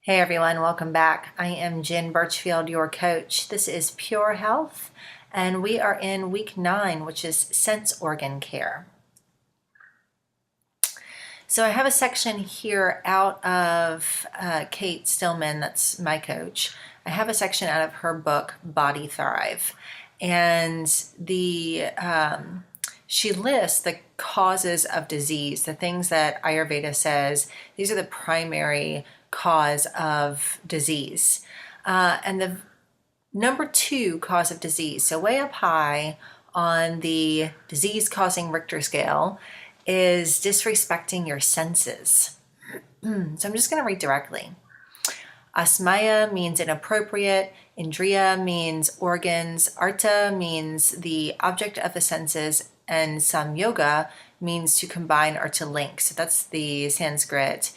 Hey everyone, welcome back. I am Jen Birchfield, your coach. This is Pure Health, and we are in week 9, which is sense organ care. So I have a section here out of Kate Stillman, that's my coach. I have a section out of her book, Body Thrive, and she lists the causes of disease, the things that Ayurveda says, these are the primary cause of disease. And the number 2 cause of disease, so way up high on the disease-causing Richter scale, is disrespecting your senses. So I'm just going to read directly. Asmaya means inappropriate, Indriya means organs, Arta means the object of the senses, and Samyoga means to combine or to link. So that's the Sanskrit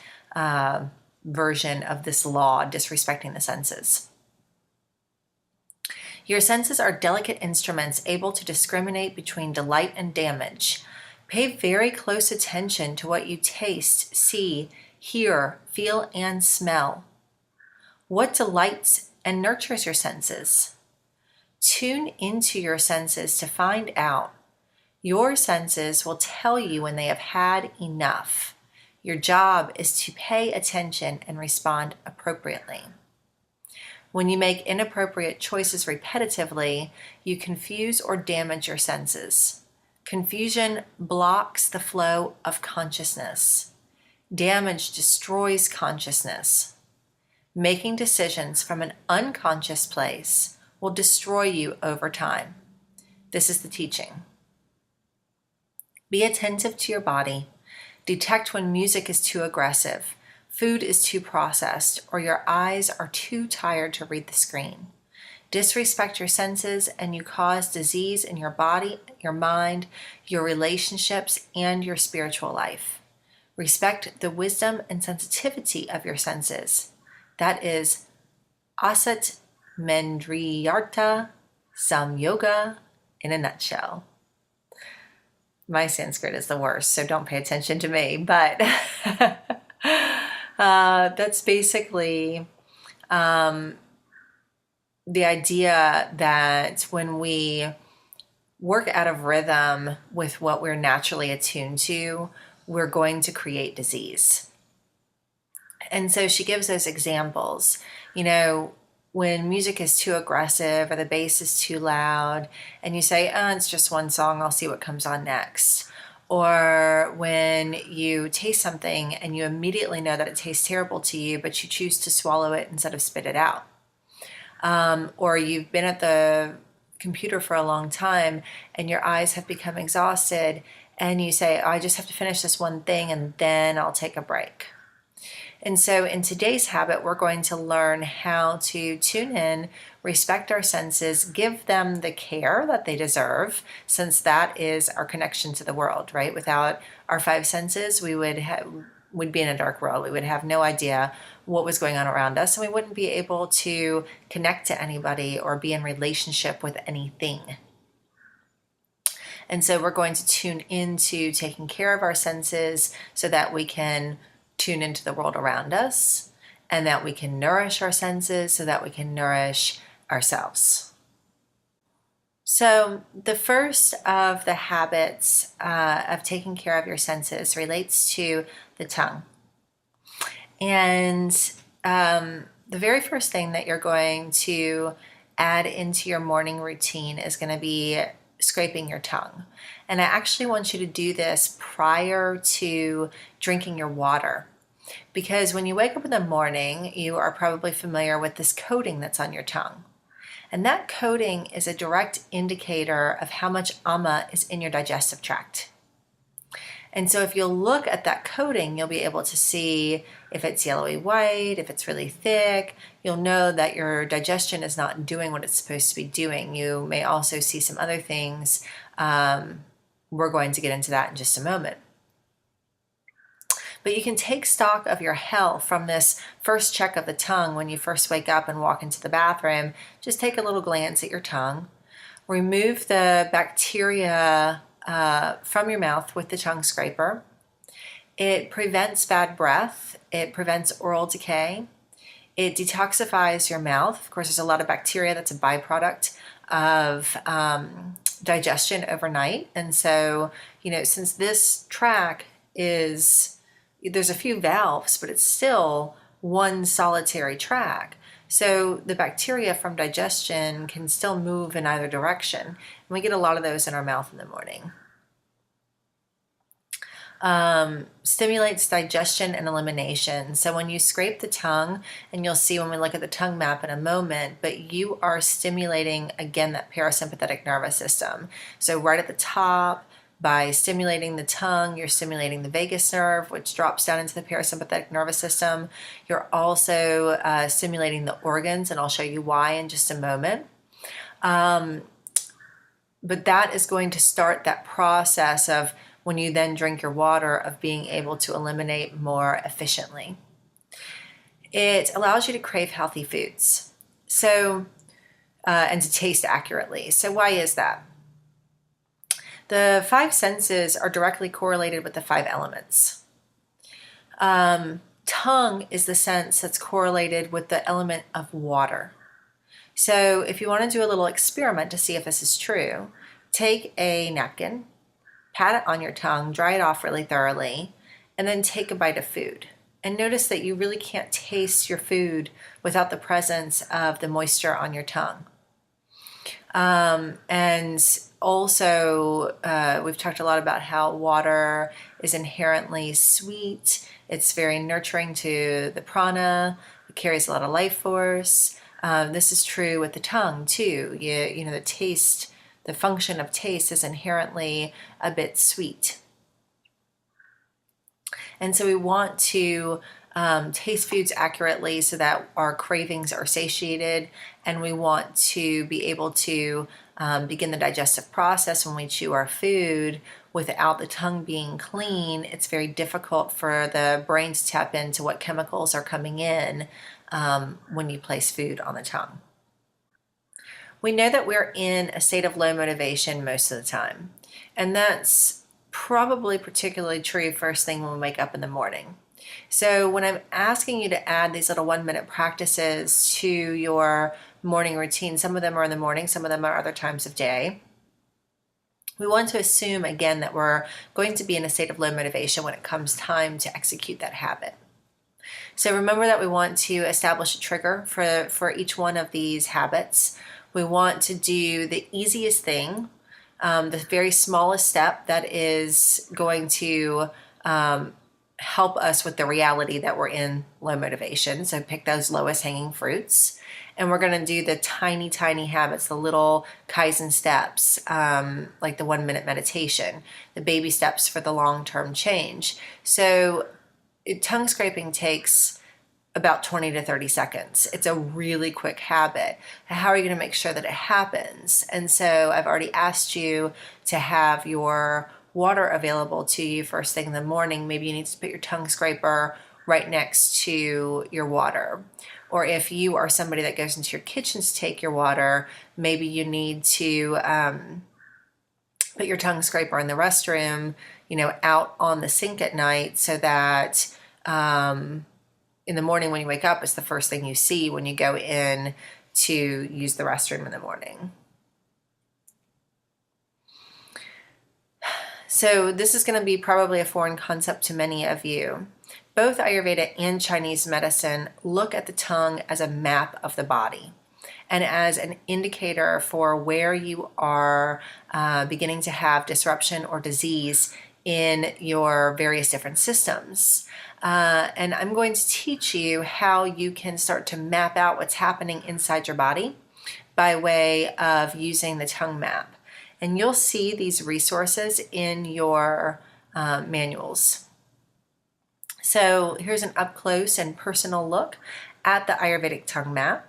version of this law, disrespecting the senses. Your senses are delicate instruments able to discriminate between delight and damage. Pay very close attention to what you taste, see, hear, feel, and smell. What delights and nurtures your senses? Tune into your senses to find out. Your senses will tell you when they have had enough. Your job is to pay attention and respond appropriately. When you make inappropriate choices repetitively, you confuse or damage your senses. Confusion blocks the flow of consciousness. Damage destroys consciousness. Making decisions from an unconscious place will destroy you over time. This is the teaching. Be attentive to your body. Detect when music is too aggressive, food is too processed, or your eyes are too tired to read the screen. Disrespect your senses and you cause disease in your body, your mind, your relationships, and your spiritual life. Respect the wisdom and sensitivity of your senses. That is Asat Mendriyarta Samyoga in a nutshell. My Sanskrit is the worst, so don't pay attention to me, but that's basically the idea that when we work out of rhythm with what we're naturally attuned to, we're going to create disease. And so she gives those examples. When music is too aggressive or the bass is too loud and you say, it's just one song, I'll see what comes on next. Or when you taste something and you immediately know that it tastes terrible to you, but you choose to swallow it instead of spit it out. Or you've been at the computer for a long time and your eyes have become exhausted and you say, I just have to finish this one thing and then I'll take a break. And so in today's habit, we're going to learn how to tune in, respect our senses, give them the care that they deserve, since that is our connection to the world, right? Without our 5 senses, we'd be in a dark world. We would have no idea what was going on around us, and we wouldn't be able to connect to anybody or be in relationship with anything. And so we're going to tune into taking care of our senses so that we can tune into the world around us and that we can nourish our senses so that we can nourish ourselves. So the first of the habits of taking care of your senses relates to the tongue. And the very first thing that you're going to add into your morning routine is going to be scraping your tongue. And I actually want you to do this prior to drinking your water. Because when you wake up in the morning, you are probably familiar with this coating that's on your tongue. And that coating is a direct indicator of how much ama is in your digestive tract. And so if you'll look at that coating, you'll be able to see if it's yellowy white, if it's really thick. You'll know that your digestion is not doing what it's supposed to be doing. You may also see some other things. We're going to get into that in just a moment. But you can take stock of your health from this first check of the tongue when you first wake up and walk into the bathroom. Just take a little glance at your tongue. Remove the bacteria from your mouth with the tongue scraper. It prevents bad breath. It prevents oral decay. It detoxifies your mouth. Of course, there's a lot of bacteria that's a byproduct of digestion overnight. And so, since this tract there's a few valves, but it's still one solitary tract. So the bacteria from digestion can still move in either direction. And we get a lot of those in our mouth in the morning. Stimulates digestion and elimination. So when you scrape the tongue, and you'll see when we look at the tongue map in a moment, but you are stimulating, again, that parasympathetic nervous system. So right at the top, by stimulating the tongue, you're stimulating the vagus nerve, which drops down into the parasympathetic nervous system. You're also stimulating the organs, and I'll show you why in just a moment. But that is going to start that process of, when you then drink your water, of being able to eliminate more efficiently. It allows you to crave healthy foods, and to taste accurately. So why is that? The five senses are directly correlated with the five elements. Tongue is the sense that's correlated with the element of water. So if you want to do a little experiment to see if this is true, take a napkin, pat it on your tongue, dry it off really thoroughly, and then take a bite of food. And notice that you really can't taste your food without the presence of the moisture on your tongue. And also, we've talked a lot about how water is inherently sweet. It's very nurturing to the prana. It carries a lot of life force. This is true with the tongue too. The taste, the function of taste is inherently a bit sweet. And so we want to taste foods accurately so that our cravings are satiated, and we want to be able to begin the digestive process when we chew our food without the tongue being clean. It's very difficult for the brain to tap into what chemicals are coming in when you place food on the tongue. We know that we're in a state of low motivation most of the time, and that's probably particularly true first thing when we wake up in the morning. So when I'm asking you to add these little 1-minute practices to your morning routine, some of them are in the morning, some of them are other times of day, we want to assume, again, that we're going to be in a state of low motivation when it comes time to execute that habit. So remember that we want to establish a trigger for each one of these habits. We want to do the easiest thing, the very smallest step that is going to help us with the reality that we're in low motivation. So pick those lowest hanging fruits. And we're going to do the tiny, tiny habits, the little Kaizen steps, like the 1-minute meditation, the baby steps for the long-term change. So tongue scraping takes about 20 to 30 seconds. It's a really quick habit. How are you going to make sure that it happens? And so I've already asked you to have your water available to you first thing in the morning. Maybe you need to put your tongue scraper right next to your water. Or if you are somebody that goes into your kitchen to take your water, maybe you need to put your tongue scraper in the restroom, out on the sink at night, so that in the morning when you wake up, it's the first thing you see when you go in to use the restroom in the morning. So this is going to be probably a foreign concept to many of you. Both Ayurveda and Chinese medicine look at the tongue as a map of the body and as an indicator for where you are beginning to have disruption or disease in your various different systems. And I'm going to teach you how you can start to map out what's happening inside your body by way of using the tongue map. And you'll see these resources in your manuals. So here's an up close and personal look at the Ayurvedic tongue map.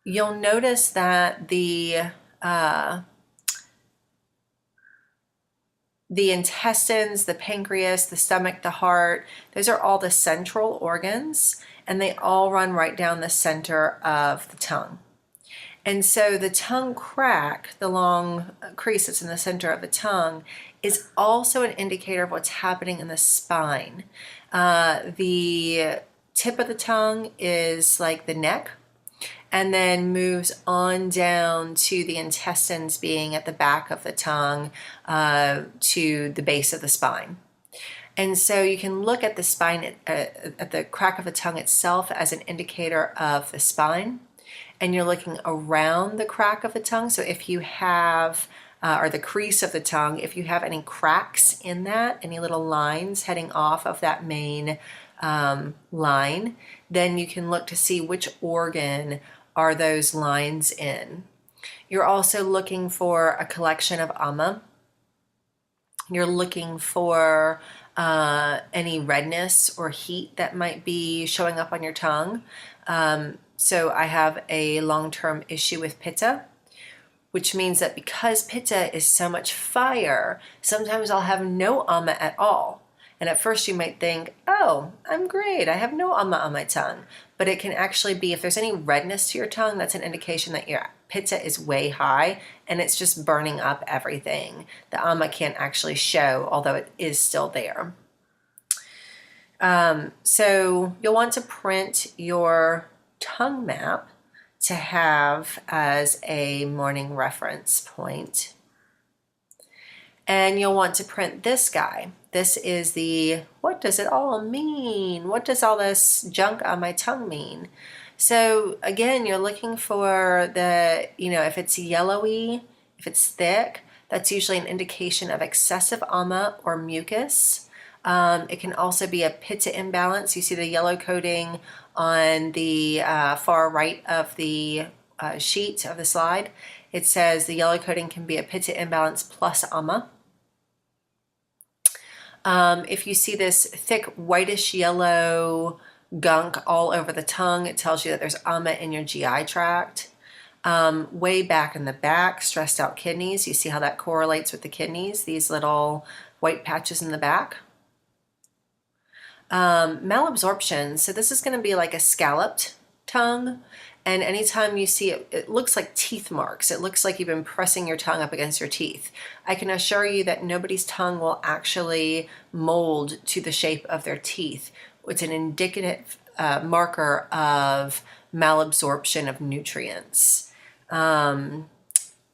You'll notice that the intestines, the pancreas, the stomach, the heart, those are all the central organs, and they all run right down the center of the tongue. And so the tongue crack, the long crease that's in the center of the tongue, is also an indicator of what's happening in the spine. The tip of the tongue is like the neck, and then moves on down to the intestines being at the back of the tongue, to the base of the spine. And so you can look at the spine, at the crack of the tongue itself as an indicator of the spine. And you're looking around the crack of the tongue. So if you have, or the crease of the tongue, if you have any cracks in that, any little lines heading off of that main line, then you can look to see which organ are those lines in. You're also looking for a collection of ama. You're looking for any redness or heat that might be showing up on your tongue. So I have a long-term issue with pitta, which means that because pitta is so much fire, sometimes I'll have no ama at all. And at first you might think, oh, I'm great, I have no ama on my tongue. But it can actually be, if there's any redness to your tongue, that's an indication that your pitta is way high and it's just burning up everything. The ama can't actually show, although it is still there. So you'll want to print your tongue map to have as a morning reference point. And you'll want to print this guy. This is the, what does it all mean? What does all this junk on my tongue mean? So again, you're looking for the, if it's yellowy, if it's thick, that's usually an indication of excessive ama or mucus. It can also be a pitta imbalance. You see the yellow coating on the far right of the sheet of the slide. It says the yellow coating can be a pitta imbalance plus ama. If you see this thick whitish yellow gunk all over the tongue, it tells you that there's ama in your GI tract. Way back in the back, stressed out kidneys. You see how that correlates with the kidneys, these little white patches in the back. Malabsorption, so this is going to be like a scalloped tongue, and anytime you see it, it looks like teeth marks. It looks like you've been pressing your tongue up against your teeth. I can assure you that nobody's tongue will actually mold to the shape of their teeth. It's an indicative marker of malabsorption of nutrients.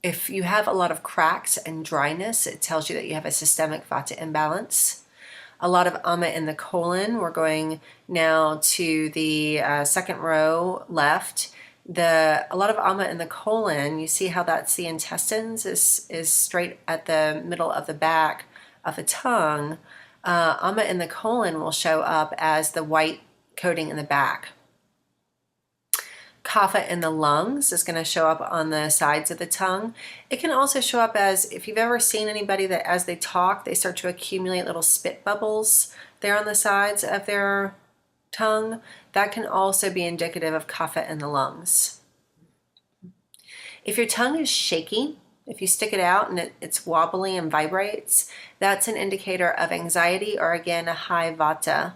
If you have a lot of cracks and dryness, it tells you that you have a systemic vata imbalance. A lot of ama in the colon. We're going now to the second row left. A lot of ama in the colon, you see how that's the intestines is straight at the middle of the back of the tongue. Ama in the colon will show up as the white coating in the back. Kapha in the lungs is going to show up on the sides of the tongue. It can also show up as, if you've ever seen anybody that as they talk, they start to accumulate little spit bubbles there on the sides of their tongue. That can also be indicative of kapha in the lungs. If your tongue is shaky, if you stick it out and it's wobbly and vibrates, that's an indicator of anxiety or, again, a high vata.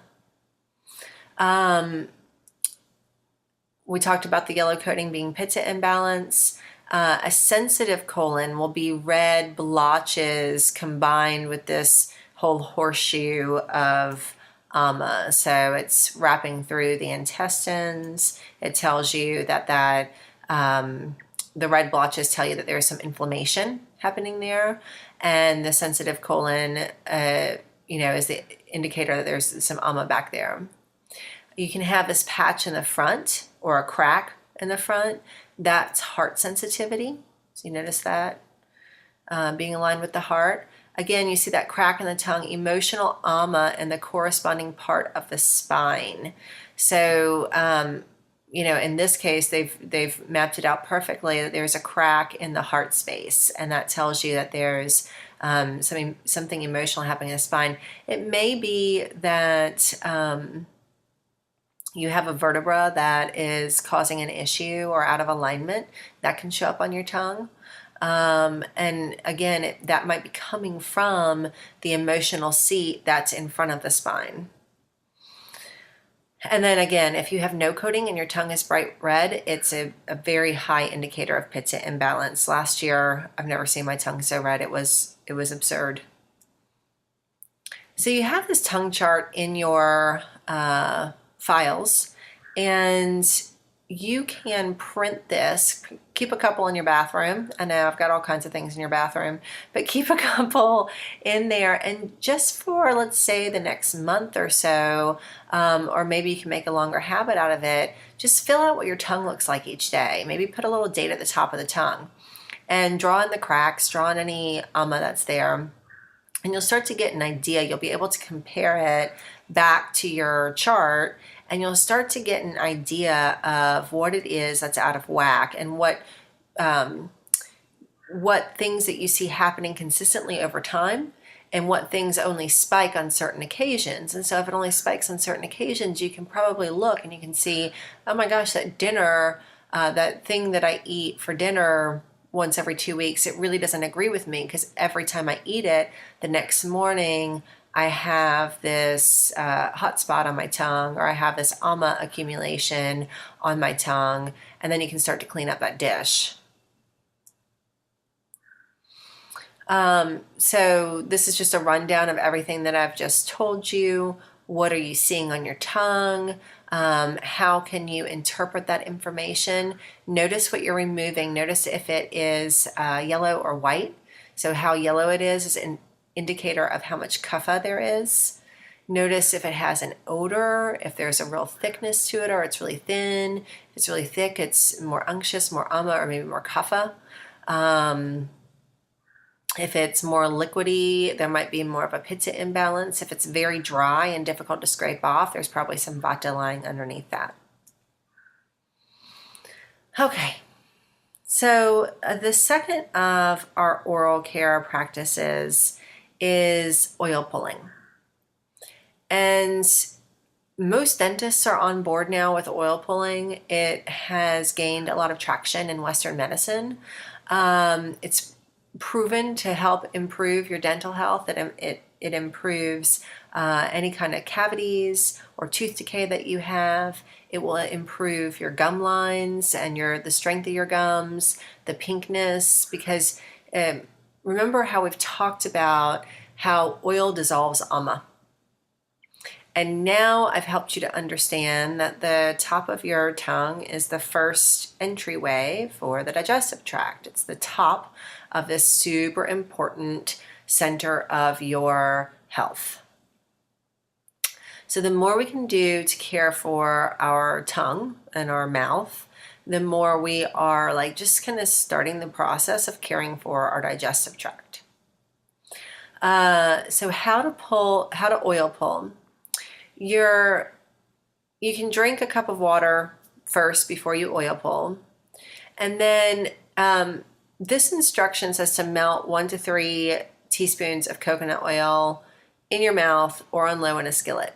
We talked about the yellow coating being pitta imbalance. A sensitive colon will be red blotches combined with this whole horseshoe of ama. So it's wrapping through the intestines. It tells you that the red blotches tell you that there's some inflammation happening there. And the sensitive colon, is the indicator that there's some ama back there. You can have this patch in the front or a crack in the front. That's heart sensitivity. So you notice that being aligned with the heart. Again, you see that crack in the tongue, emotional ama in the corresponding part of the spine. So, in this case, they've mapped it out perfectly that there's a crack in the heart space, and that tells you that there's something emotional happening in the spine. It may be that you have a vertebra that is causing an issue or out of alignment. That can show up on your tongue. And again, that might be coming from the emotional seat that's in front of the spine. And then again, if you have no coating and your tongue is bright red, it's a very high indicator of pitta imbalance. Last year, I've never seen my tongue so red. It was absurd. So you have this tongue chart in your files, and you can print this. Keep a couple in your bathroom. I know I've got all kinds of things in your bathroom, but keep a couple in there, and just for, let's say, the next month or so, or maybe you can make a longer habit out of it, just fill out what your tongue looks like each day. Maybe put a little date at the top of the tongue and draw in the cracks, draw in any that's there, and you'll start to get an idea. You'll be able to compare it back to your chart, and you'll start to get an idea of what it is that's out of whack, and what things that you see happening consistently over time, and what things only spike on certain occasions. And so if it only spikes on certain occasions, you can probably look and you can see, oh my gosh, that dinner, that thing that I eat for dinner once every 2 weeks, it really doesn't agree with me, because every time I eat it, the next morning I have this hot spot on my tongue, or I have this accumulation on my tongue, and then you can start to clean up that dish. So this is just a rundown of everything that I've just told you. What are you seeing on your tongue? How can you interpret that information? Notice what you're removing. Notice if it is yellow or white. So how yellow it is an indicator of how much kapha there is. Notice if it has an odor, if there's a real thickness to it, or it's really thin. If it's really thick, it's more unctuous, more ama, or maybe more kapha. If it's more liquidy, there might be more of a pitta imbalance. If it's very dry and difficult to scrape off, there's probably some vata lying underneath that. Okay, so the second of our oral care practices is oil pulling. And most dentists are on board now with oil pulling. It has gained a lot of traction in Western medicine. It's proven to help improve your dental health. It improves any kind of cavities or tooth decay that you have. It will improve your gum lines and the strength of your gums, the pinkness, because remember how we've talked about how oil dissolves ama. And now I've helped you to understand that the top of your tongue is the first entryway for the digestive tract. It's the top of this super important center of your health. So the more we can do to care for our tongue and our mouth, the more we are like just kind of starting the process of caring for our digestive tract. So how to oil pull. You can drink a cup of water first before you oil pull. And then this instruction says to melt 1 to 3 teaspoons of coconut oil in your mouth or on low in a skillet.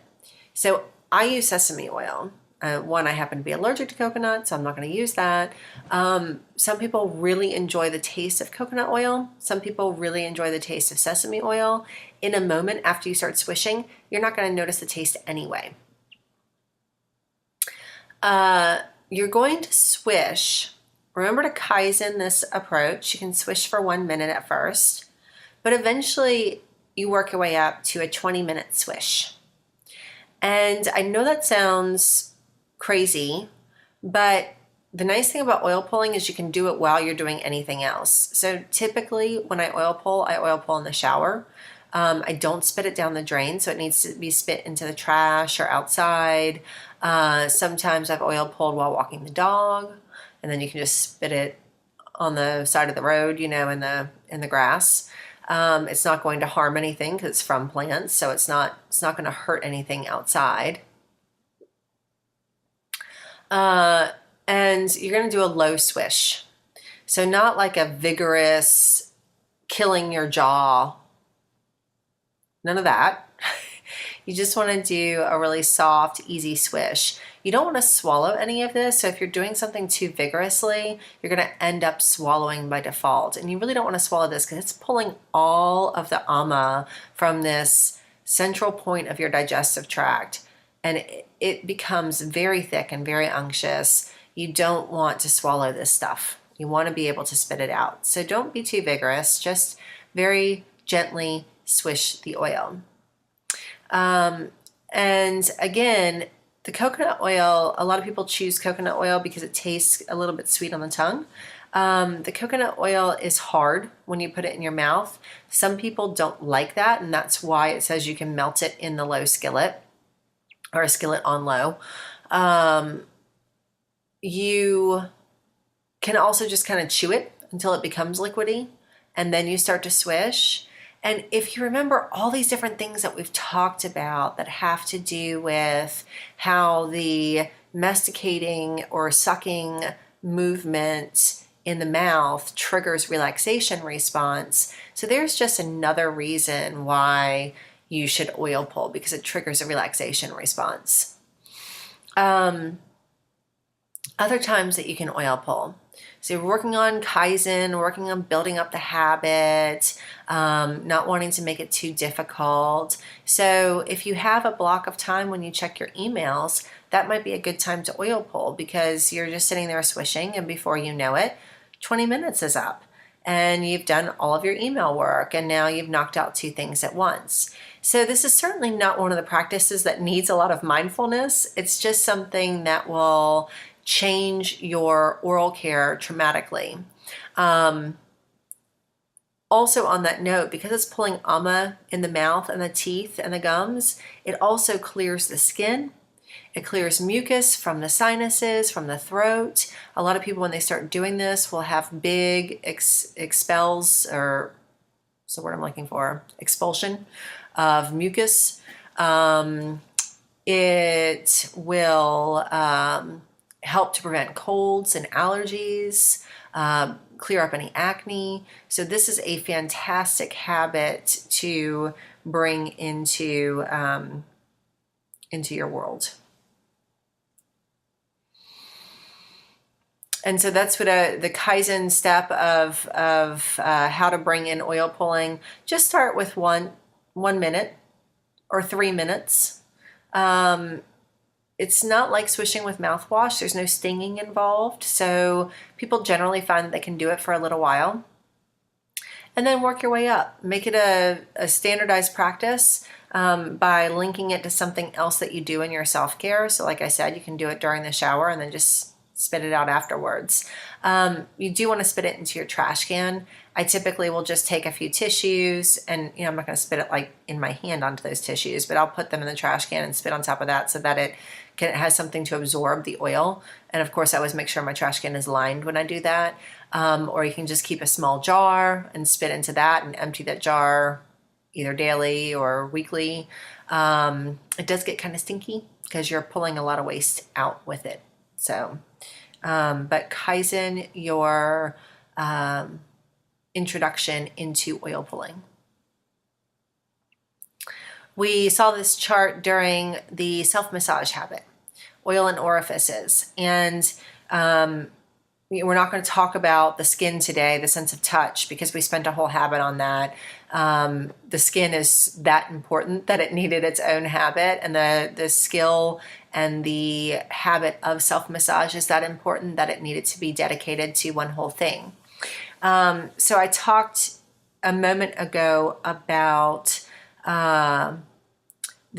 So I use sesame oil. One, I happen to be allergic to coconut, so I'm not going to use that. Some people really enjoy the taste of coconut oil. Some people really enjoy the taste of sesame oil. In a moment after you start swishing, you're not going to notice the taste anyway. You're going to swish. Remember to Kaizen this approach. You can swish for 1 minute at first, but eventually you work your way up to a 20-minute swish. And I know that sounds crazy, but the nice thing about oil pulling is you can do it while you're doing anything else. So typically when I oil pull in the shower. I don't spit it down the drain, so it needs to be spit into the trash or outside. Sometimes I've oil pulled while walking the dog, and then you can just spit it on the side of the road, in the grass. It's not going to harm anything because it's from plants, so it's not going to hurt anything outside. And you're going to do a low swish. So not like a vigorous killing your jaw. None of that. You just want to do a really soft, easy swish. You don't want to swallow any of this. So if you're doing something too vigorously, you're going to end up swallowing by default. And you really don't want to swallow this because it's pulling all of the ama from this central point of your digestive tract. And it becomes very thick and very unctuous. You don't want to swallow this stuff. You want to be able to spit it out. So don't be too vigorous. Just very gently swish the oil. And again, The coconut oil, a lot of people choose coconut oil because it tastes a little bit sweet on the tongue. The coconut oil is hard when you put it in your mouth. Some people don't like that, and that's why it says you can melt it in the low skillet or a skillet on low. You can also just kind of chew it until it becomes liquidy, and then you start to swish. And if you remember all these different things that we've talked about that have to do with how the masticating or sucking movement in the mouth triggers relaxation response. So there's just another reason why you should oil pull, because it triggers a relaxation response. Other times that you can oil pull. So you're working on Kaizen, working on building up the habit, not wanting to make it too difficult. So if you have a block of time when you check your emails, that might be a good time to oil pull, because you're just sitting there swishing, and before you know it, 20 minutes is up and you've done all of your email work, and now you've knocked out 2 things at once. So this is certainly not one of the practices that needs a lot of mindfulness. It's just something that will change your oral care dramatically. Also on that note, because it's pulling ama in the mouth and the teeth and the gums, it also clears the skin. It clears mucus from the sinuses, from the throat. A lot of people, when they start doing this, will have big expels, or what's the word I'm looking for? Expulsion of mucus. It will help to prevent colds and allergies, clear up any acne. So this is a fantastic habit to bring into your world. And so that's what the Kaizen step of how to bring in oil pulling. Just start with one minute or 3 minutes. It's not like swishing with mouthwash. There's no stinging involved. So people generally find that they can do it for a little while. And then work your way up. Make it a standardized practice by linking it to something else that you do in your self-care. So like I said, you can do it during the shower and then just spit it out afterwards. You do want to spit it into your trash can. I typically will just take a few tissues, and I'm not going to spit it like in my hand onto those tissues, but I'll put them in the trash can and spit on top of that so that it has something to absorb the oil. And of course, I always make sure my trash can is lined when I do that. Or you can just keep a small jar and spit into that and empty that jar either daily or weekly. It does get kind of stinky because you're pulling a lot of waste out with it. So, but Kaizen your introduction into oil pulling. We saw this chart during the self-massage habit, oil and orifices. And we're not going to talk about the skin today, the sense of touch, because we spent a whole habit on that. The skin is that important that it needed its own habit, and the skill and the habit of self-massage is that important that it needed to be dedicated to one whole thing. So I talked a moment ago about the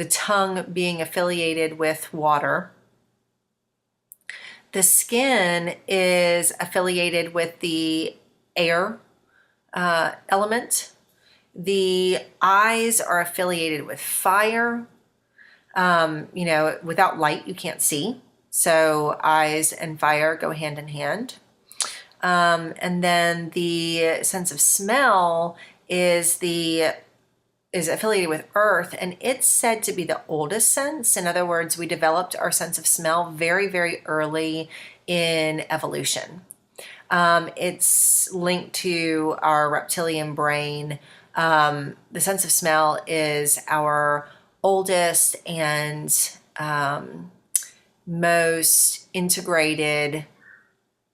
tongue being affiliated with water. The skin is affiliated with the air element. The eyes are affiliated with fire. Without light, you can't see. So eyes and fire go hand in hand. And then the sense of smell is affiliated with earth, and it's said to be the oldest sense. In other words, we developed our sense of smell very, very early in evolution. It's linked to our reptilian brain. The sense of smell is our oldest and most integrated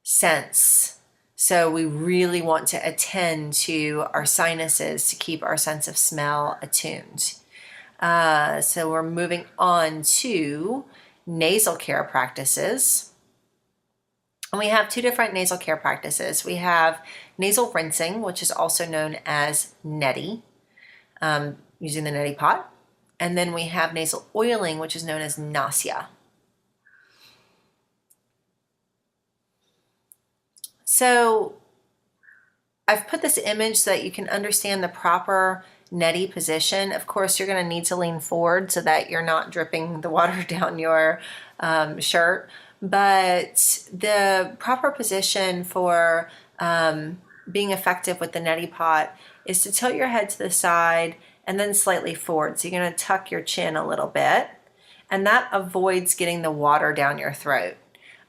sense. So we really want to attend to our sinuses to keep our sense of smell attuned. So we're moving on to nasal care practices. And we have 2 different nasal care practices. We have nasal rinsing, which is also known as neti, using the neti pot. And then we have nasal oiling, which is known as nasya. So I've put this image so that you can understand the proper neti position. Of course, you're going to need to lean forward so that you're not dripping the water down your shirt. But the proper position for being effective with the neti pot is to tilt your head to the side and then slightly forward. So you're going to tuck your chin a little bit, and that avoids getting the water down your throat.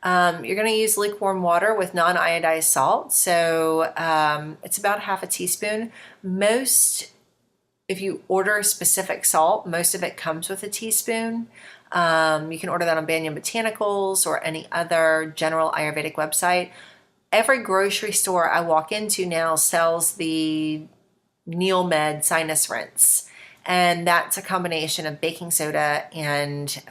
You're going to use lukewarm water with non-iodized salt, so it's about half a teaspoon. If you order specific salt, most of it comes with a teaspoon. You can order that on Banyan Botanicals or any other general Ayurvedic website. Every grocery store I walk into now sells the NeilMed sinus rinse, and that's a combination of baking soda and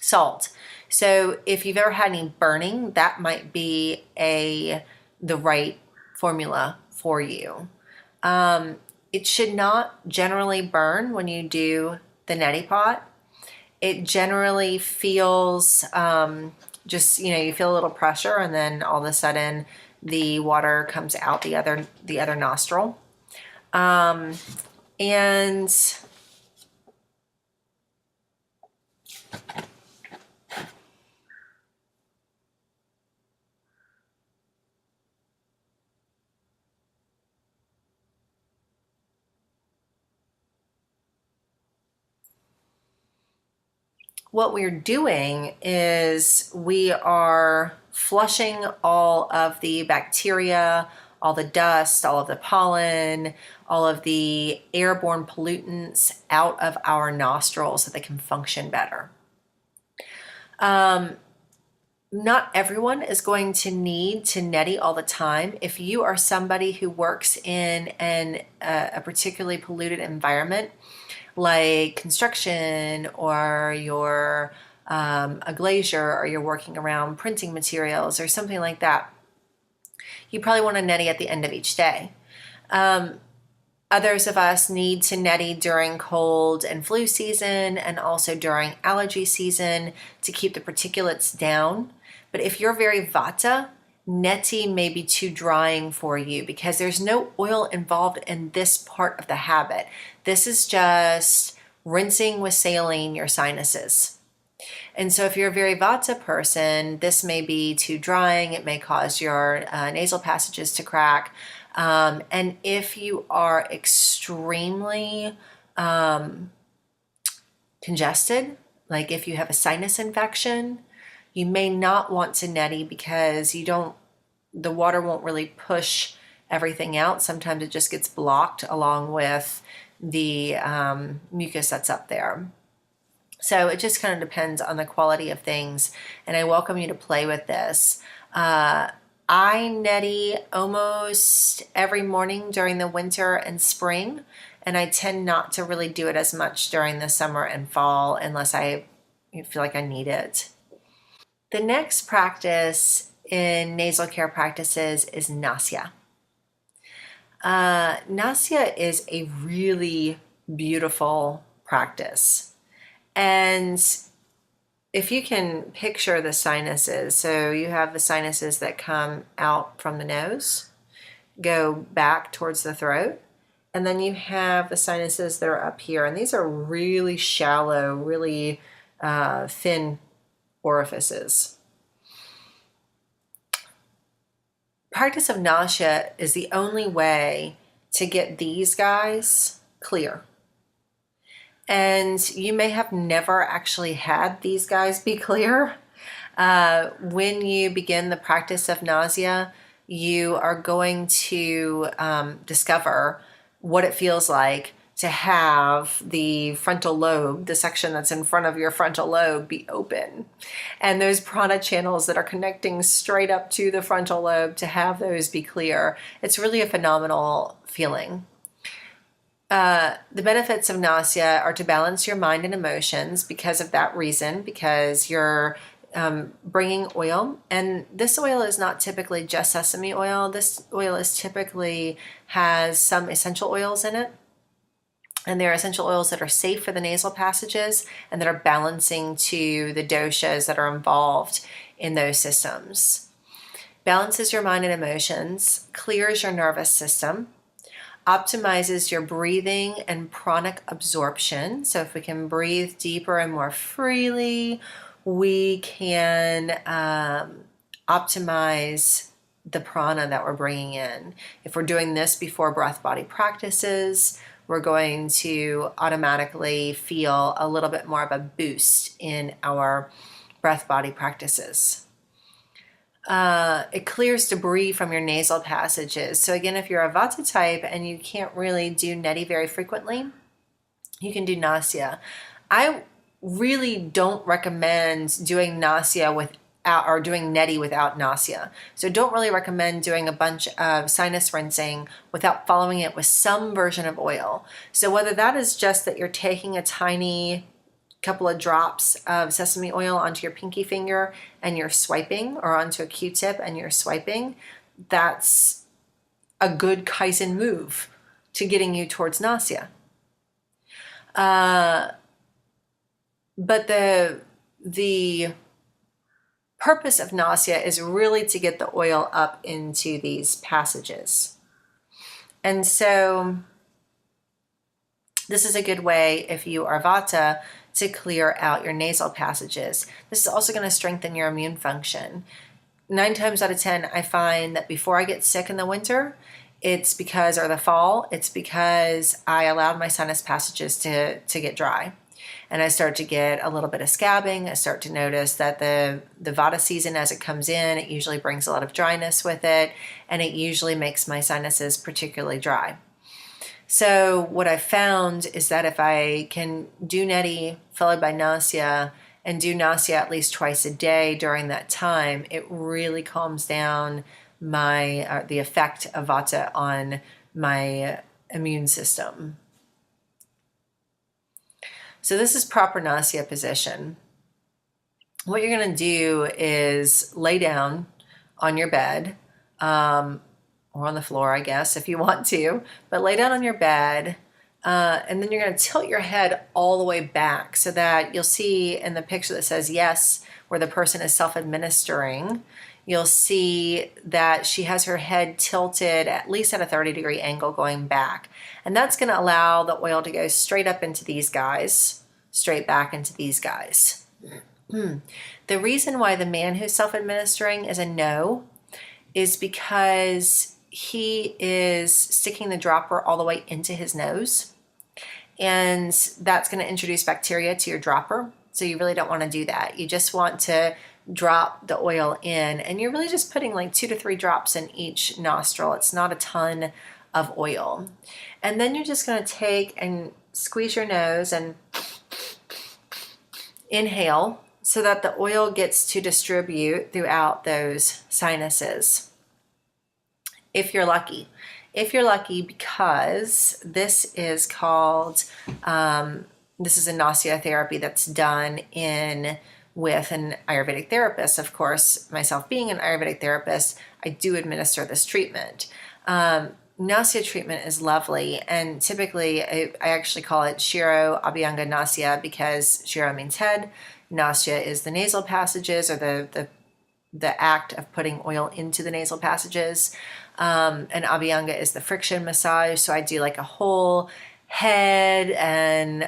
salt. So if you've ever had any burning, that might be the right formula for you. It should not generally burn when you do the neti pot. It generally feels you feel a little pressure, and then all of a sudden the water comes out the other nostril. And what we're doing is we are flushing all of the bacteria, all the dust, all of the pollen, all of the airborne pollutants out of our nostrils so they can function better. Not everyone is going to need to neti all the time. If you are somebody who works in a particularly polluted environment, like construction, or you're a glazier, or you're working around printing materials or something like that, you probably want to neti at the end of each day. Others of us need to neti during cold and flu season, and also during allergy season to keep the particulates down. But if you're very vata, neti may be too drying for you because there's no oil involved in this part of the habit. This is just rinsing with saline your sinuses. And so if you're a very vata person, this may be too drying. It may cause your nasal passages to crack. And if you are extremely congested, like if you have a sinus infection, you may not want to neti because the water won't really push everything out. Sometimes it just gets blocked along with the mucus that's up there. So it just kind of depends on the quality of things, and I welcome you to play with this. I neti almost every morning during the winter and spring, and I tend not to really do it as much during the summer and fall unless I feel like I need it. The next practice in nasal care practices is Nasya. Nasya is a really beautiful practice. And if you can picture the sinuses, so you have the sinuses that come out from the nose, go back towards the throat, and then you have the sinuses that are up here. And these are really shallow, really thin orifices. Practice of Nasya is the only way to get these guys clear. And you may have never actually had these guys be clear. When you begin the practice of Nasya, you are going to discover what it feels like to have the frontal lobe, the section that's in front of your frontal lobe, be open. And those prana channels that are connecting straight up to the frontal lobe, to have those be clear. It's really a phenomenal feeling. The benefits of Nasya are to balance your mind and emotions because of that reason, because you're bringing oil. And this oil is not typically just sesame oil. This oil is typically has some essential oils in it. And there are essential oils that are safe for the nasal passages and that are balancing to the doshas that are involved in those systems. balances your mind and emotions, clears your nervous system, optimizes your breathing and pranic absorption. So if we can breathe deeper and more freely, we can optimize the prana that we're bringing in. If we're doing this before breath body practices, we're going to automatically feel a little bit more of a boost in our breath body practices. It clears debris from your nasal passages. So again, if you're a Vata type and you can't really do neti very frequently, you can do Nasya. I really don't recommend doing Nasya without, or doing neti without Nasya. So don't really recommend doing a bunch of sinus rinsing without following it with some version of oil. So whether that is just that you're taking a tiny couple of drops of sesame oil onto your pinky finger and you're swiping, or onto a Q-tip and you're swiping, that's a good Kaizen move to getting you towards Nasya. But the purpose of Nasya is really to get the oil up into these passages. And so this is a good way, if you are Vata, to clear out your nasal passages. This is also going to strengthen your immune function. 9 times out of 10, I find that before I get sick in the winter, it's because, or the fall, it's because I allowed my sinus passages to get dry. And I start to get a little bit of scabbing. I start to notice that the Vata season, as it comes in, it usually brings a lot of dryness with it, and it usually makes my sinuses particularly dry. So what I've found is that if I can do neti followed by Nasya, and do Nasya at least twice a day during that time, it really calms down the effect of Vata on my immune system. So this is proper Nasya position. What you're going to do is lay down on your bed, or on the floor, I guess, if you want to, but lay down on your bed, and then you're going to tilt your head all the way back so that you'll see in the picture that says yes, where the person is self-administering, you'll see that she has her head tilted at least at a 30-degree angle going back. And that's going to allow the oil to go straight up into these guys, straight back into these guys. The reason why the man who's self-administering is a no is because he is sticking the dropper all the way into his nose, and that's going to introduce bacteria to your dropper. So you really don't want to do that. You just want to drop the oil in, and you're really just putting like 2 to 3 drops in each nostril. It's not a ton of oil. And then you're just going to take and squeeze your nose and inhale so that the oil gets to distribute throughout those sinuses. If you're lucky. If you're lucky, because this is called, this is a Nasya therapy that's done with an Ayurvedic therapist. Of course, myself being an Ayurvedic therapist, I do administer this treatment. Nasya treatment is lovely, and typically I actually call it Shiro Abhyanga Nasya because Shiro means head, Nasya is the nasal passages, or the act of putting oil into the nasal passages. And Abhyanga is the friction massage. So I do like a whole head and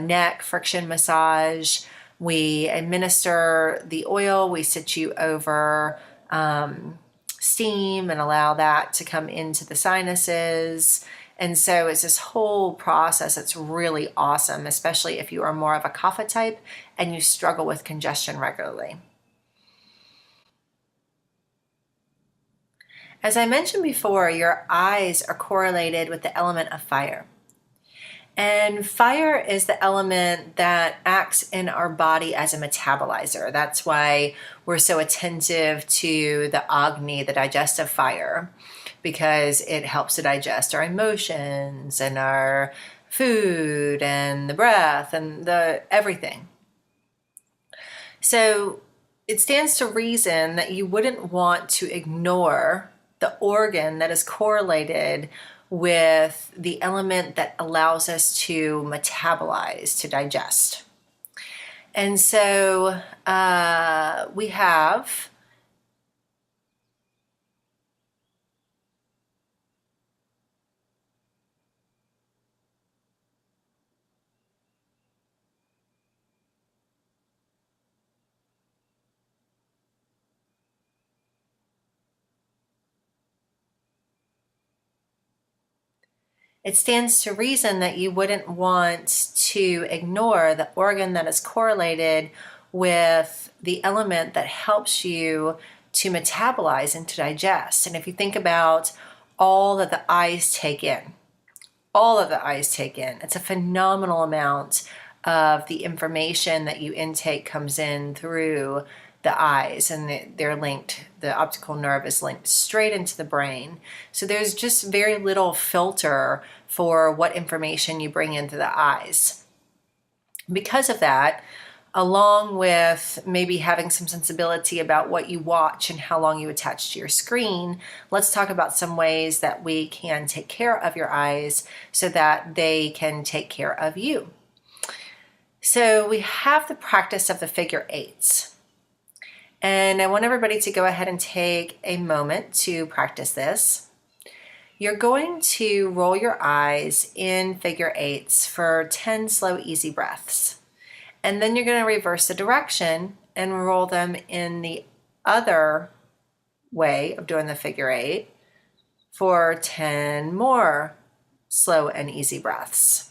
neck friction massage. We administer the oil. We sit you over steam and allow that to come into the sinuses. And so it's this whole process that's really awesome, especially if you are more of a Kapha type and you struggle with congestion regularly. As I mentioned before, your eyes are correlated with the element of fire. And fire is the element that acts in our body as a metabolizer. That's why we're so attentive to the Agni, the digestive fire, because it helps to digest our emotions and our food and the breath and everything. So it stands to reason that you wouldn't want to ignore the organ that is correlated with the element that allows us to metabolize, to digest. And so we have it stands to reason that you wouldn't want to ignore the organ that is correlated with the element that helps you to metabolize and to digest. And if you think about all that the eyes take in, it's a phenomenal amount of the information that you intake comes in through the eyes, and they're linked, the optical nerve is linked straight into the brain. So there's just very little filter for what information you bring into the eyes. Because of that, along with maybe having some sensibility about what you watch and how long you attach to your screen, let's talk about some ways that we can take care of your eyes so that they can take care of you. So we have the practice of the figure eights. And I want everybody to go ahead and take a moment to practice this. You're going to roll your eyes in figure eights for 10 slow, easy breaths. And then you're going to reverse the direction and roll them in the other way of doing the figure eight for 10 more slow and easy breaths.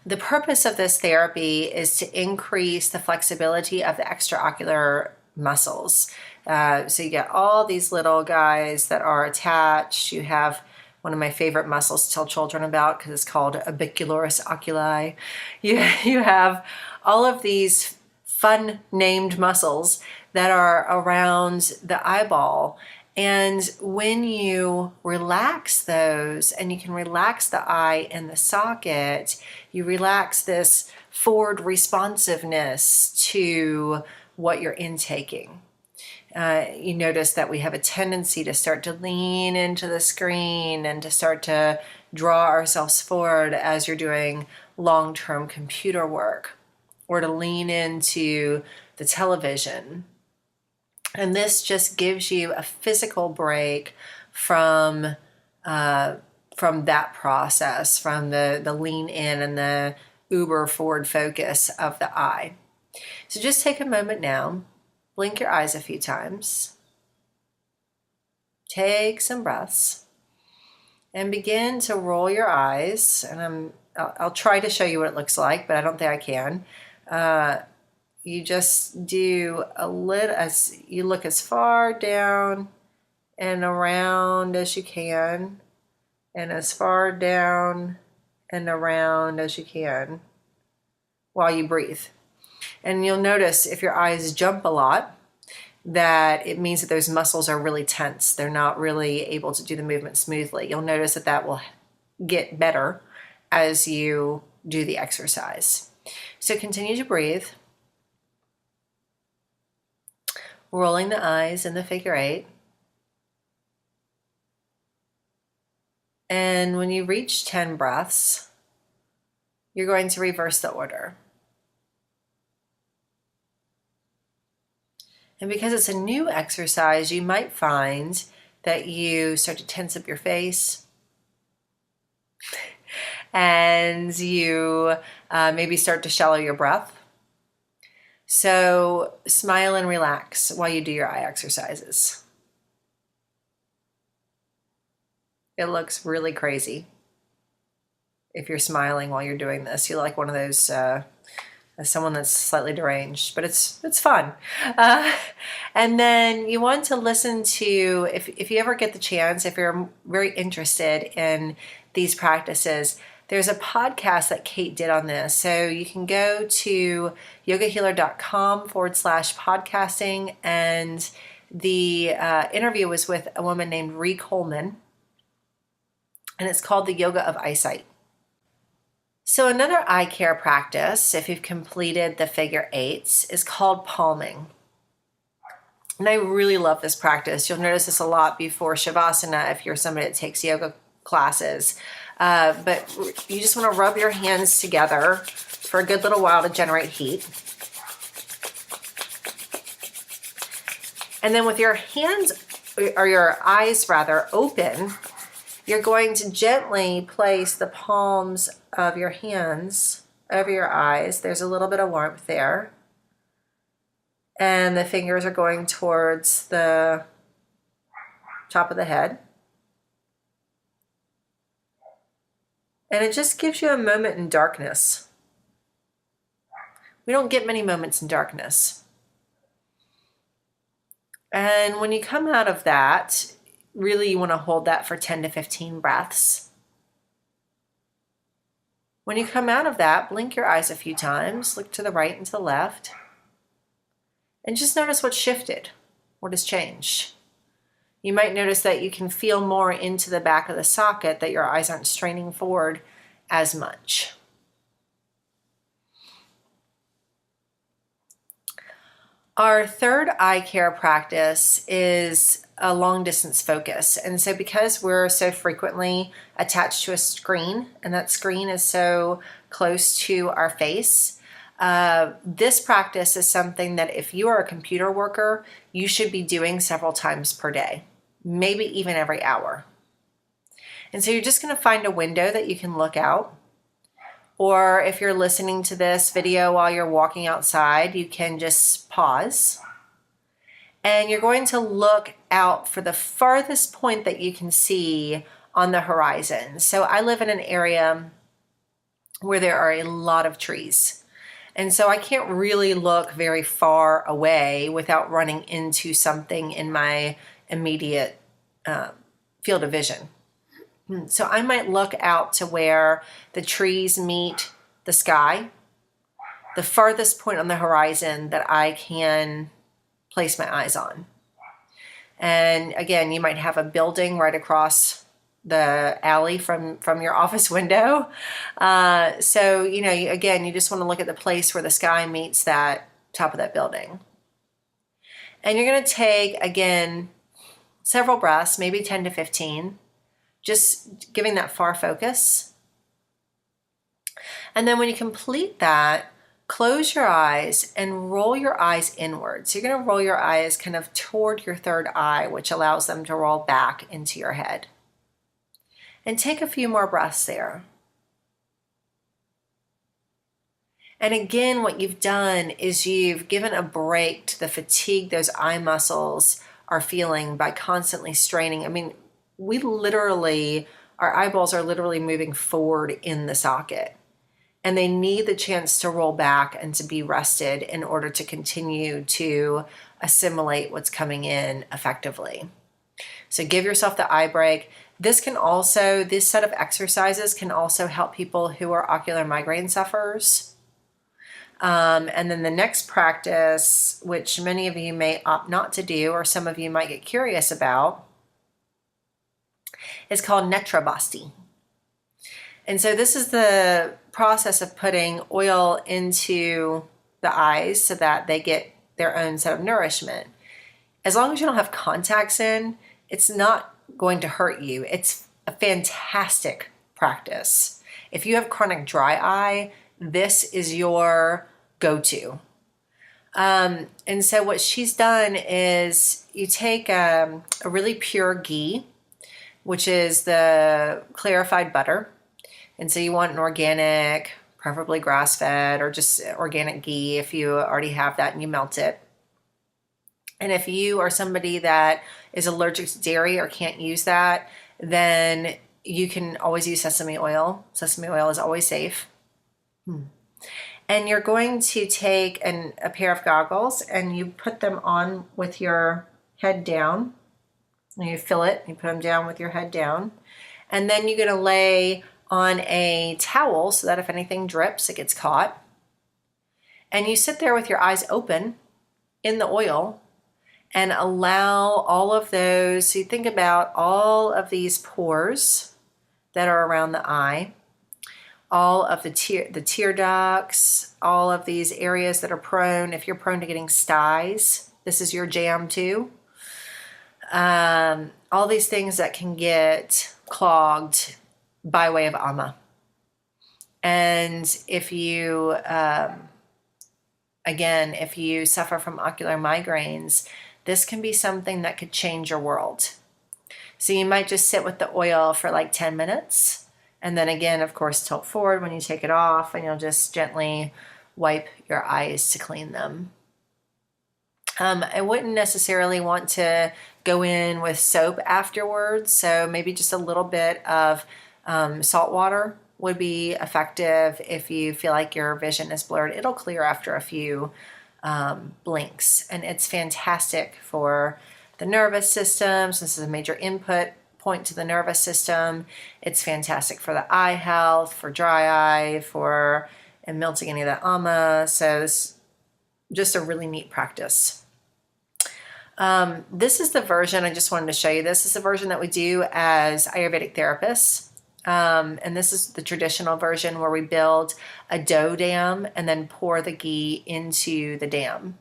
The purpose of this therapy is to increase the flexibility of the extraocular muscles. So you get all these little guys that are attached. You have one of my favorite muscles to tell children about because it's called orbicularis oculi. You have all of these fun named muscles that are around the eyeball. And when you relax those, and you can relax the eye in the socket, you relax this forward responsiveness to what you're intaking. You notice that we have a tendency to start to lean into the screen and to start to draw ourselves forward as you're doing long-term computer work, or to lean into the television. And this just gives you a physical break from that process, from the lean in and the uber forward focus of the eye. So just take a moment now, blink your eyes a few times, take some breaths, and begin to roll your eyes. And I'll try to show you what it looks like, but I don't think I can. You just do a little, as you look as far down and around as you can, and as far down and around as you can while you breathe. And you'll notice if your eyes jump a lot, that it means that those muscles are really tense. They're not really able to do the movement smoothly. You'll notice that that will get better as you do the exercise. So continue to breathe. Rolling the eyes in the figure eight. And when you reach 10 breaths, you're going to reverse the order. And because it's a new exercise, you might find that you start to tense up your face and you maybe start to shallow your breath. So smile and relax while you do your eye exercises. It looks really crazy if you're smiling while you're doing this. You're like one of those, someone that's slightly deranged, but it's fun. And then you want to listen to, if you ever get the chance, if you're very interested in these practices, there's a podcast that Kate did on this. So you can go to yogahealer.com/podcasting. And the interview was with a woman named Ree Coleman. And it's called the Yoga of Eyesight. So another eye care practice, if you've completed the figure eights, is called palming. And I really love this practice. You'll notice this a lot before Shavasana if you're somebody that takes yoga classes. But you just want to rub your hands together for a good little while to generate heat. And then with your hands, or your eyes rather, open, you're going to gently place the palms of your hands over your eyes. There's a little bit of warmth there. And the fingers are going towards the top of the head. And it just gives you a moment in darkness. We don't get many moments in darkness. And when you come out of that, really you want to hold that for 10 to 15 breaths. When you come out of that, blink your eyes a few times, look to the right and to the left, and just notice what's shifted, what has changed. You might notice that you can feel more into the back of the socket, that your eyes aren't straining forward as much. Our third eye care practice is a long distance focus. And so because we're so frequently attached to a screen, and that screen is so close to our face, this practice is something that if you are a computer worker, you should be doing several times per day, maybe even every hour. And so you're just going to find a window that you can look out. Or if you're listening to this video while you're walking outside, you can just pause. And you're going to look out for the farthest point that you can see on the horizon. So I live in an area where there are a lot of trees. And so I can't really look very far away without running into something in my immediate field of vision. So I might look out to where the trees meet the sky, the farthest point on the horizon that I can place my eyes on. And again, you might have a building right across the alley from your office window. So, again, you just want to look at the place where the sky meets that top of that building. And you're going to take, again, several breaths, maybe 10 to 15. Just giving that far focus. And then when you complete that, close your eyes and roll your eyes inward. So you're going to roll your eyes kind of toward your third eye, which allows them to roll back into your head. And take a few more breaths there. And again, what you've done is you've given a break to the fatigue those eye muscles are feeling by constantly straining. I mean, our eyeballs are literally moving forward in the socket, and they need the chance to roll back and to be rested in order to continue to assimilate what's coming in effectively. So give yourself the eye break. This set of exercises can also help people who are ocular migraine sufferers. And then the next practice, which many of you may opt not to do, or some of you might get curious about, is called Netra Basti. And so this is the process of putting oil into the eyes so that they get their own set of nourishment. As long as you don't have contacts in, it's not going to hurt you. It's a fantastic practice. If you have chronic dry eye, this is your go-to. And so what she's done is you take a really pure ghee, which is the clarified butter. And so you want an organic, preferably grass-fed, or just organic ghee if you already have that and you melt it. And if you are somebody that is allergic to dairy or can't use that, then you can always use sesame oil. Sesame oil is always safe. And you're going to take a pair of goggles and you put them on with your head down. And you fill it, you put them down with your head down. And then you're going to lay on a towel so that if anything drips, it gets caught. And you sit there with your eyes open in the oil and allow all of those, so you think about all of these pores that are around the eye, all of the tear ducts, all of these areas that are prone, if you're prone to getting styes, this is your jam too. All these things that can get clogged by way of ama. And if you, if you suffer from ocular migraines, this can be something that could change your world. So you might just sit with the oil for like 10 minutes. And then again, of course, tilt forward when you take it off, and you'll just gently wipe your eyes to clean them. I wouldn't necessarily want to go in with soap afterwards, so maybe just a little bit of salt water would be effective if you feel like your vision is blurred. It'll clear after a few blinks, and it's fantastic for the nervous system. So this is a major input point to the nervous system. It's fantastic for the eye health, for dry eye, for and melting any of the ama. So it's just a really neat practice. This is the version, I just wanted to show you this. This is the version that we do as Ayurvedic therapists. And this is the traditional version where we build a dough dam and then pour the ghee into the dam.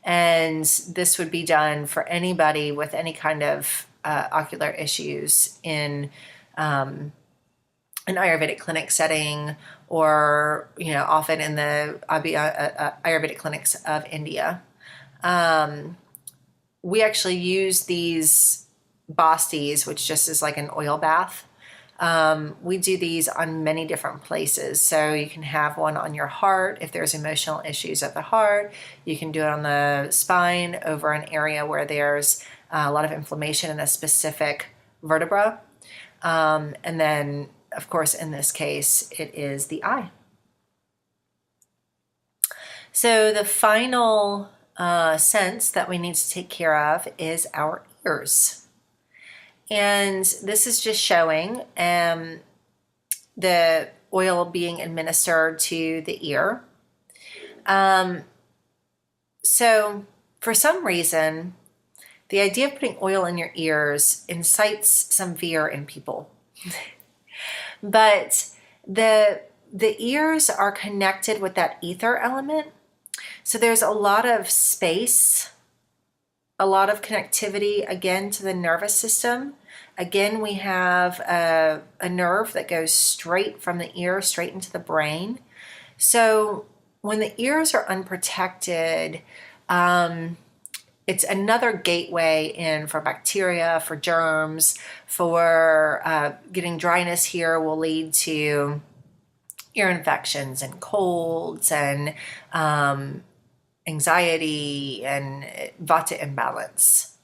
And this would be done for anybody with any kind of ocular issues in an Ayurvedic clinic setting, or often in the Ayurvedic clinics of India. We actually use these bastis, which just is like an oil bath. We do these on many different places. So you can have one on your heart if there's emotional issues at the heart. You can do it on the spine over an area where there's a lot of inflammation in a specific vertebra. And then, of course, in this case, it is the eye. So the final sense that we need to take care of is our ears. And this is just showing the oil being administered to the ear. So for some reason, the idea of putting oil in your ears incites some fear in people. But the ears are connected with that ether element. So there's a lot of space, a lot of connectivity, again, to the nervous system. Again, we have a nerve that goes straight from the ear, straight into the brain. So when the ears are unprotected, it's another gateway in for bacteria, for germs, for getting dryness here will lead to ear infections and colds and anxiety and vata imbalance.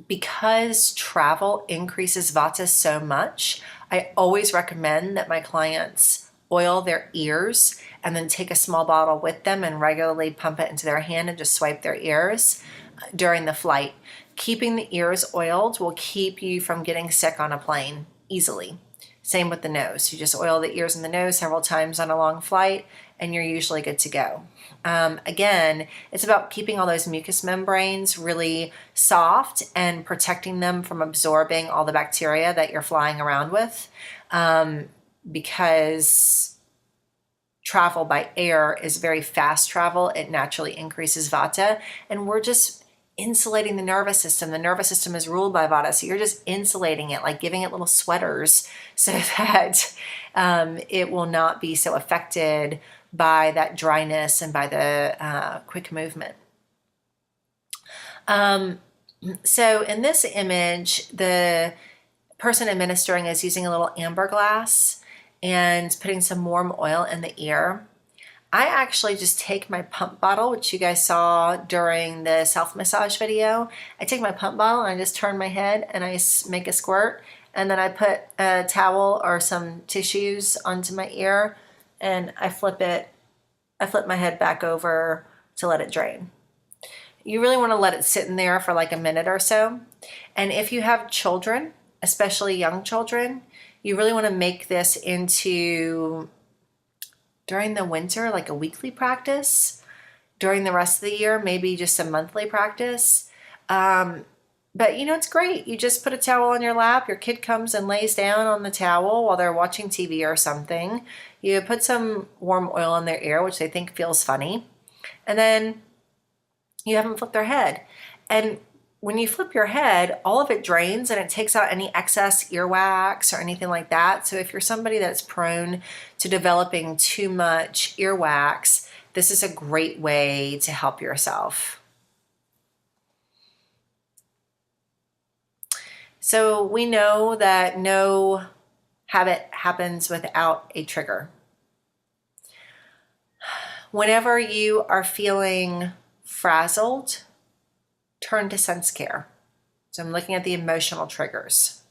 Because travel increases vata so much, I always recommend that my clients oil their ears and then take a small bottle with them and regularly pump it into their hand and just swipe their ears during the flight. Keeping the ears oiled will keep you from getting sick on a plane easily. Same with the nose. You just oil the ears and the nose several times on a long flight, and you're usually good to go. Again, it's about keeping all those mucous membranes really soft and protecting them from absorbing all the bacteria that you're flying around with, because travel by air is very fast travel. It naturally increases vata, and we're just insulating the nervous system. The nervous system is ruled by vata, so you're just insulating it, like giving it little sweaters so that it will not be so affected by that dryness and by the quick movement. So in this image, the person administering is using a little amber glass and putting some warm oil in the ear. I actually just take my pump bottle, which you guys saw during the self-massage video. I take my pump bottle and I just turn my head and I make a squirt, and then I put a towel or some tissues onto my ear and I flip my head back over to let it drain. You really want to let it sit in there for like a minute or so. And if you have children, especially young children, you really want to make this into, during the winter, like a weekly practice. During the rest of the year, maybe just a monthly practice. But it's great. You just put a towel on your lap. Your kid comes and lays down on the towel while they're watching TV or something. You put some warm oil in their ear, which they think feels funny. And then you have them flip their head. And when you flip your head, all of it drains and it takes out any excess earwax or anything like that. So if you're somebody that's prone to developing too much earwax, this is a great way to help yourself. So we know that no habit happens without a trigger. Whenever you are feeling frazzled, turn to sense care. So I'm looking at the emotional triggers.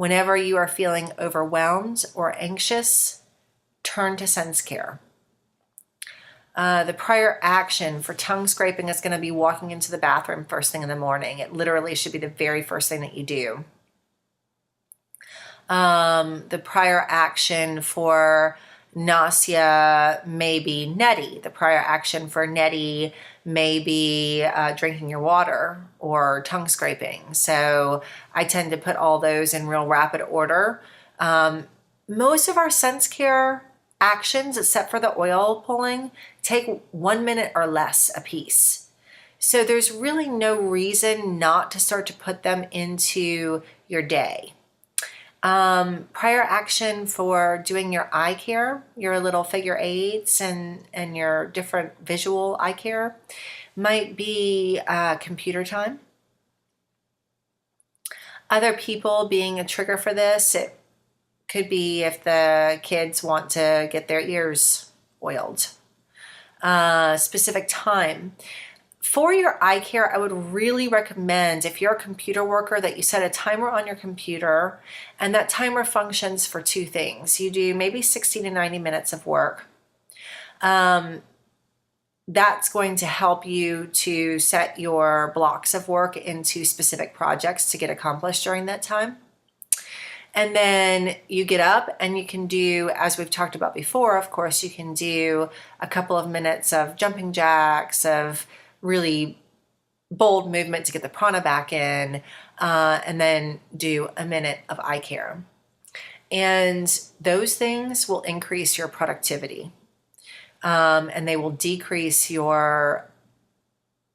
Whenever you are feeling overwhelmed or anxious, turn to Sense Care. The prior action for tongue scraping is going to be walking into the bathroom first thing in the morning. It literally should be the very first thing that you do. The prior action for nausea may be neti. The prior action for neti may be drinking your water or tongue scraping. So I tend to put all those in real rapid order. Most of our Sense Care actions, except for the oil pulling, take 1 minute or less a piece. So there's really no reason not to start to put them into your day. Prior action for doing your eye care, your little figure eights and your different visual eye care might be computer time. Other people being a trigger for this, it could be if the kids want to get their ears oiled. Specific time. For your eye care, I would really recommend, if you're a computer worker, that you set a timer on your computer, and that timer functions for two things. You do maybe 60 to 90 minutes of work. That's going to help you to set your blocks of work into specific projects to get accomplished during that time. And then you get up and you can do, as we've talked about before, of course, you can do a couple of minutes of jumping jacks, of really bold movement to get the prana back in, and then do a minute of eye care. And those things will increase your productivity, and they will decrease your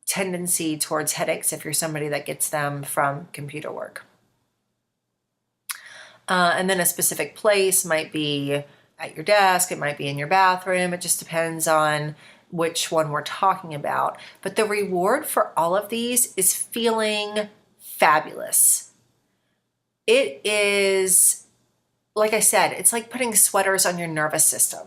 tendency towards headaches if you're somebody that gets them from computer work. And then a specific place might be at your desk, it might be in your bathroom, it just depends on which one we're talking about. But the reward for all of these is feeling fabulous. It is, like I said, it's like putting sweaters on your nervous system.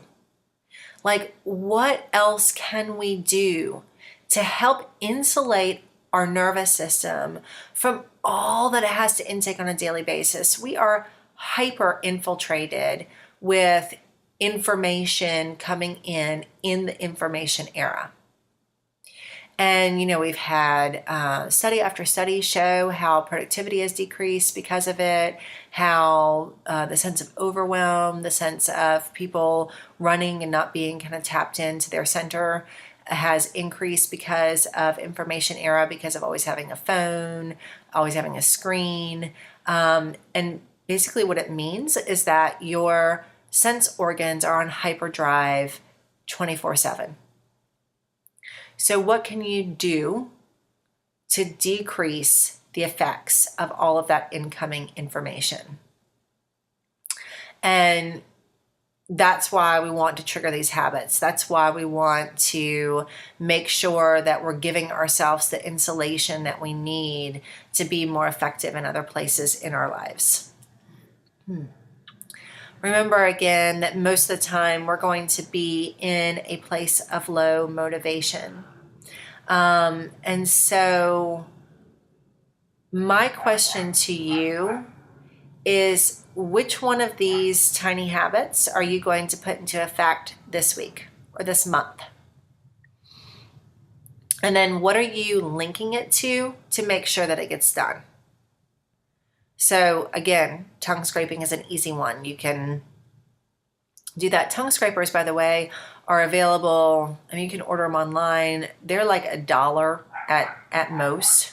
Like, what else can we do to help insulate our nervous system from all that it has to intake on a daily basis? We are hyper infiltrated with information coming in the information era. And, we've had study after study show how productivity has decreased because of it, how the sense of overwhelm, the sense of people running and not being kind of tapped into their center has increased because of information era, because of always having a phone, always having a screen. And basically what it means is that your sense organs are on hyperdrive 24/7. So what can you do to decrease the effects of all of that incoming information? And that's why we want to trigger these habits. That's why we want to make sure that we're giving ourselves the insulation that we need to be more effective in other places in our lives. Remember again that most of the time we're going to be in a place of low motivation. And so my question to you is, which one of these tiny habits are you going to put into effect this week or this month? And then what are you linking it to make sure that it gets done? So again, tongue scraping is an easy one. You can do that. Tongue scrapers, by the way, are available. I mean, you can order them online. They're like $1 at most.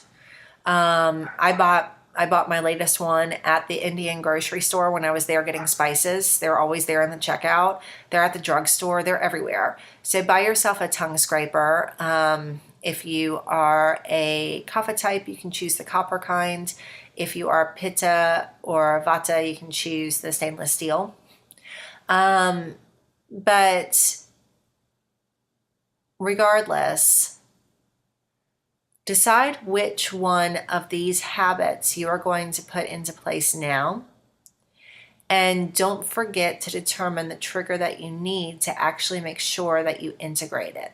I bought my latest one at the Indian grocery store when I was there getting spices. They're always there in the checkout. They're at the drugstore. They're everywhere. So buy yourself a tongue scraper. If you are a kapha type, you can choose the copper kind. If you are pitta or vata, you can choose the stainless steel. But regardless, decide which one of these habits you are going to put into place now. And don't forget to determine the trigger that you need to actually make sure that you integrate it.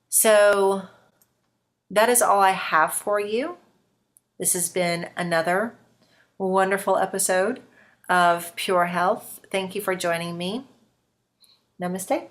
So that is all I have for you. This has been another wonderful episode of Pure Health. Thank you for joining me. Namaste.